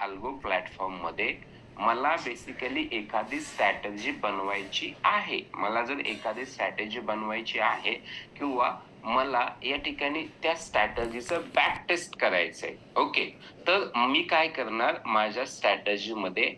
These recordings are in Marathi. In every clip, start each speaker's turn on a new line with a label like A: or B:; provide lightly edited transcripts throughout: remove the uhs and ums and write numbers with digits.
A: अल्गो प्लॅटफॉर्म मध्ये मला बेसिकली एखादी स्ट्रॅटेजी बनवायची आहे. मला जर एखादी स्ट्रॅटेजी बनवायची आहे किंवा मला या ठिकाणी त्या स्ट्रॅटेजीचं बॅक टेस्ट करायचंय. ओके, तर मी काय करणार, माझ्या स्ट्रॅटेजी मध्ये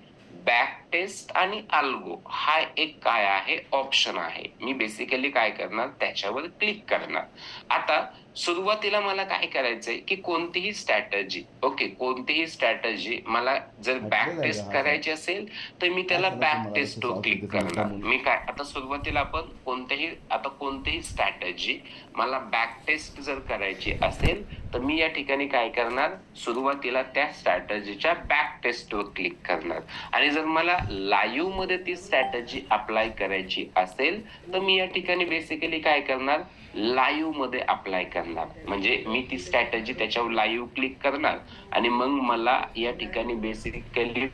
A: बॅक टेस्ट आणि अल्गो हा एक काय आहे ऑप्शन आहे. मी बेसिकली काय करणार, त्याच्यावर क्लिक करणार. आता सुरुवातीला मला काय करायचंय की कोणतीही स्ट्रॅटेजी, ओके, कोणतीही स्ट्रॅटेजी मला जर बॅक टेस्ट करायची असेल तर मी त्याला बॅक टेस्ट वर क्लिक करणार. मी काय आता सुरुवातीला आपण कोणतीही स्ट्रॅटेजी मला बॅक टेस्ट जर करायची असेल तर मी या ठिकाणी काय करणार, सुरुवातीला त्या स्ट्रॅटेजीच्या बॅक टेस्ट वर क्लिक करणार. आणि जर मला लाईव्ह मध्ये ती स्ट्रॅटेजी अप्लाय करायची असेल तर मी या ठिकाणी बेसिकली काय करणार, लाईव्ह मध्ये अप्लाय करणार. म्हणजे मी ती स्ट्रॅटेजी त्याच्यावर लाईव्ह क्लिक करणार आणि मग मला या ठिकाणी बेसिकली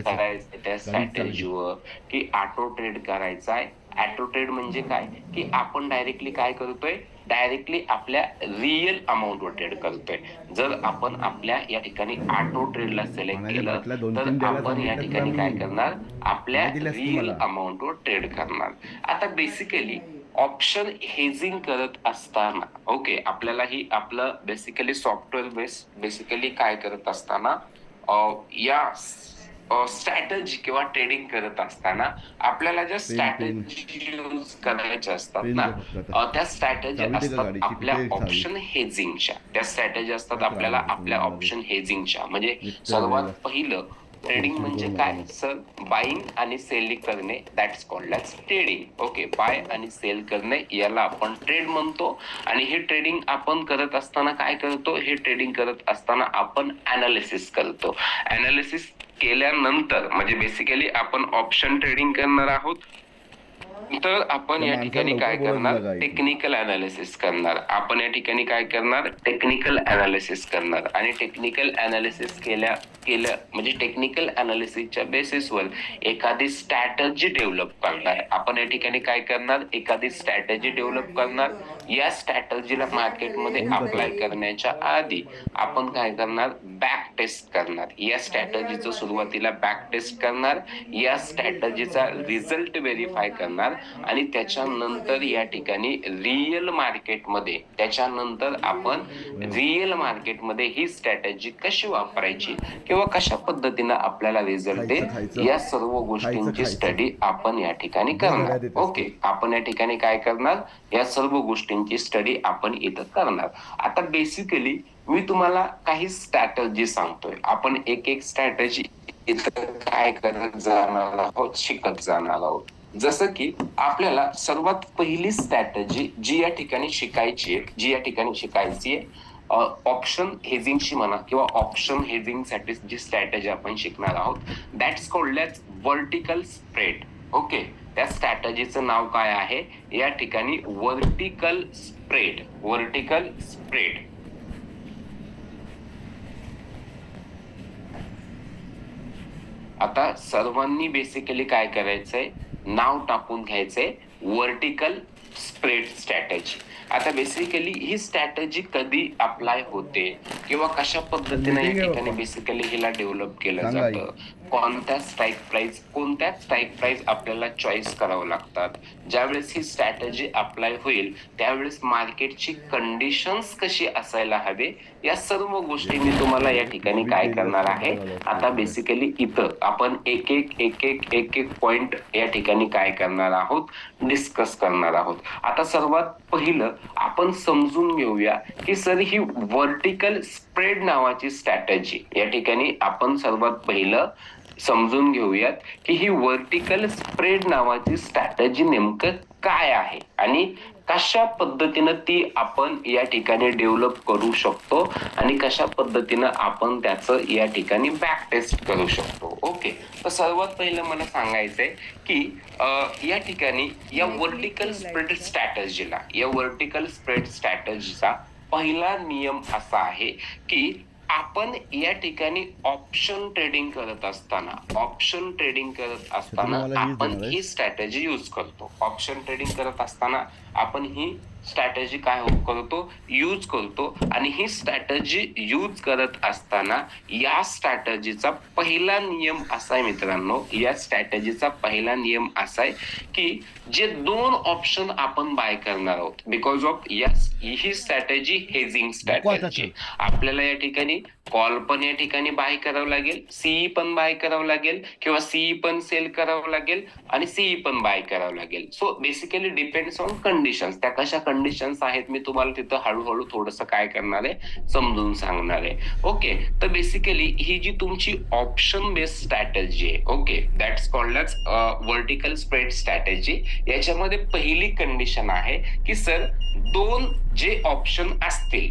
A: करायचं त्या स्ट्रॅटेजीवर की ऑटो ट्रेड करायचा आहे. ऑटो ट्रेड म्हणजे काय की आपण डायरेक्टली काय करतोय, डायरेक्टली आपल्या रिअल अमाऊंट वर ट्रेड करतोय. जर आपण आपल्या या ठिकाणी ऑटो ट्रेडला सिलेक्ट केलं तर आपण या ठिकाणी काय करणार, आपल्या रिअल अमाऊंट वर ट्रेड करणार. आता बेसिकली ऑप्शन हेजिंग करत असताना, ओके, आपल्याला ही आपलं बेसिकली सॉफ्टवेअर बेसिकली काय करत असताना या स्ट्रॅटेजी किंवा ट्रेडिंग करत असताना आपल्याला ज्या स्ट्रॅटेजी यूज करायच्या असतात ना, त्या स्ट्रॅटेजी असतात आपल्या ऑप्शन हेजिंगच्या. त्या स्ट्रॅटेजी असतात आपल्याला आपल्या ऑप्शन हेजिंगच्या. म्हणजे सर्वात पहिलं ट्रेडिंग म्हणजे काय सर, बाईंग आणि सेलिंग करणे, that's called as trading. Okay, buy आणि सेल करणे याला आपण ट्रेड म्हणतो. आणि हे ट्रेडिंग आपण करत असताना काय करतो, हे ट्रेडिंग करत असताना आपण अनालिसिस करतो. अनालिसिस केल्यानंतर म्हणजे बेसिकली आपण ऑप्शन ट्रेडिंग करणार आहोत, तर आपण या ठिकाणी काय करणार, टेक्निकल अनालिसिस करणार. आपण या ठिकाणी काय करणार, टेक्निकल अनालिसिस करणार. आणि टेक्निकल अनालिसिस केल्या म्हणजे टेक्निकल अनालिसिसच्या बेसिसवर एखादी स्ट्रॅटेजी डेव्हलप करणार. आपण या ठिकाणी काय करणार, एखादी स्ट्रॅटेजी डेव्हलप करणार. या स्ट्रॅटेजीला मार्केटमध्ये अप्लाय करण्याच्या आधी आपण काय करणार, बॅक टेस्ट करणार. या स्ट्रॅटेजीचं सुरुवातीला बॅक टेस्ट करणार, या स्ट्रॅटेजीचा रिझल्ट व्हेरीफाय करणार आणि त्याच्यानंतर या ठिकाणी रिअल मार्केटमध्ये आपण रिअल मार्केटमध्ये ही स्ट्रॅटेजी कशी वापरायची किंवा कशा पद्धतीने आपल्याला रिझल्ट येईल, या सर्व गोष्टींची स्टडी आपण या ठिकाणी करणार. ओके, आपण या ठिकाणी काय करणार, या सर्व गोष्टींची स्टडी आपण इथं करणार. आता बेसिकली मी तुम्हाला काही स्ट्रॅटेजी सांगतोय. आपण एक एक स्ट्रॅटेजी इथं काय करत जाणार आहोत, शिकत जाणार आहोत. जसं की आपल्याला सर्वात पहिली स्ट्रॅटेजी जी या ठिकाणी शिकायची आहे, ऑप्शन हेजिंगची म्हणा किंवा ऑप्शन हेजिंग साठी जी स्ट्रॅटेजी आपण शिकणार आहोत, that's called as vertical spread. Okay, त्या स्ट्रॅटेजीचं नाव काय आहे या ठिकाणी, व्हर्टिकल स्प्रेड. Vertical spread. आता सर्वांनी बेसिकली काय करायचंय, नाव टाकून घ्यायचंय व्हर्टिकल स्प्रेड स्ट्रॅटेजी. आता बेसिकली ही स्ट्रॅटेजी कधी अप्लाय होते किंवा कशा पद्धतीने या ठिकाणी बेसिकली हिला डेव्हलप केलं जातं, कोणत्या स्ट्राईक प्राइस आपल्याला चॉईस करावं लागतात, ज्यावेळेस ही स्ट्रॅटेजी अप्लाय होईल त्यावेळेस मार्केटची कंडिशन्स कशी असायला हवे, या सर्व गोष्टी मी तुम्हाला या ठिकाणी काय करणार आहे. आता बेसिकली इथं आपण एक एक पॉइंट या ठिकाणी काय करणार आहोत, डिस्कस करणार आहोत. आता सर्वात पहिलं आपण समजून घेऊया की सर ही व्हर्टिकल स्प्रेड नावाची स्ट्रॅटेजी, या ठिकाणी आपण सर्वात पहिलं समजून घेऊयात की ही व्हर्टिकल स्प्रेड नावाची स्ट्रॅटेजी नेमकं काय आहे आणि कशा पद्धतीनं ती आपण या ठिकाणी डेव्हलप करू शकतो आणि कशा पद्धतीनं आपण त्याचं या ठिकाणी बॅक टेस्ट करू शकतो. ओके, तर सर्वात पहिलं मला सांगायचंय की या ठिकाणी या व्हर्टिकल स्प्रेड स्ट्रॅटेजीचा पहिला नियम असा आहे की आपण या ठिकाणी ऑप्शन ट्रेडिंग करत असताना आपण ही स्ट्रॅटेजी यूज करतो. ऑप्शन ट्रेडिंग करत असताना आपण ही स्ट्रॅटेजी काय करतो, यूज करतो. आणि ही स्ट्रॅटेजी यूज करत असताना या स्ट्रॅटेजीचा पहिला नियम असा आहे मित्रांनो, या स्ट्रॅटेजीचा पहिला नियम असा आहे की जे दोन ऑप्शन आपण बाय करणार आहोत, because of he strategy hedging strategy, आपल्याला या ठिकाणी कॉल पण या ठिकाणी बाय करावं लागेल, सीई पण बाय करावं लागेल, किंवा सीई पण सेल करावं लागेल, आणि सीई पण बाय करावं लागेल. So basically depends on conditions. त्या कशा कंडिशन्स आहेत मी तुम्हाला तिथं हळूहळू थोडंसं काय करणार आहे, समजून सांगणार आहे. ओके, तर बेसिकली ही जी तुमची ऑप्शन बेस्ड स्ट्रॅटेजी आहे, okay, that's called as vertical spread strategy. याच्यामध्ये पहिली कंडिशन आहे की सर दोन जे ऑप्शन असतील,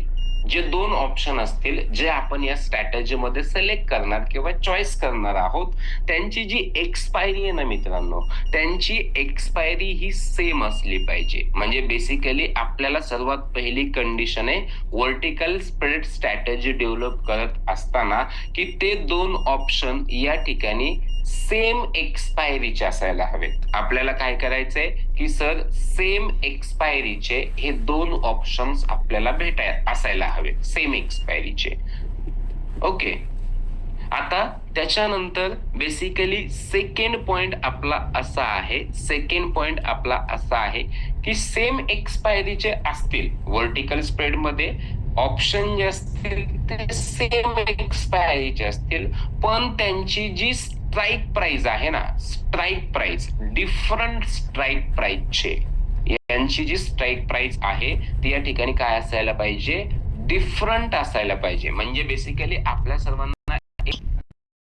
A: जे दोन ऑप्शन असतील जे आपण या स्ट्रॅटेजी मध्ये सिलेक्ट करणार किंवा चॉईस करणार आहोत, त्यांची जी एक्सपायरी आहे ना मित्रांनो, त्यांची एक्सपायरी ही सेम असली पाहिजे. म्हणजे बेसिकली आपल्याला सर्वात पहिली कंडिशन आहे व्हर्टिकल स्प्रेड स्ट्रॅटेजी डेव्हलप करत असताना की ते दोन ऑप्शन या ठिकाणी सेम एक्सपायरीचे असायला हवेत. आपल्याला काय करायचंय की सर सेम एक्सपायरीचे हे दोन ऑप्शन्स आपल्याला असायला हवेत, सेम एक्सपायरीचे. ओके, आता त्याच्यानंतर बेसिकली सेकंड पॉइंट आपला असा आहे की सेम एक्सपायरीचे असतील व्हर्टिकल स्प्रेड मध्ये, ऑप्शन जे असतील ते सेम एक्सपायरीचे असतील, पण त्यांची जी स्ट्राईक प्राइस आहे ना, स्ट्राईक प्राइस डिफरंट स्ट्राईक प्राइसचे, यांची जी स्ट्राईक प्राइस आहे ती या ठिकाणी काय असायला पाहिजे, डिफरंट असायला पाहिजे. म्हणजे बेसिकली आपल्या सर्वांना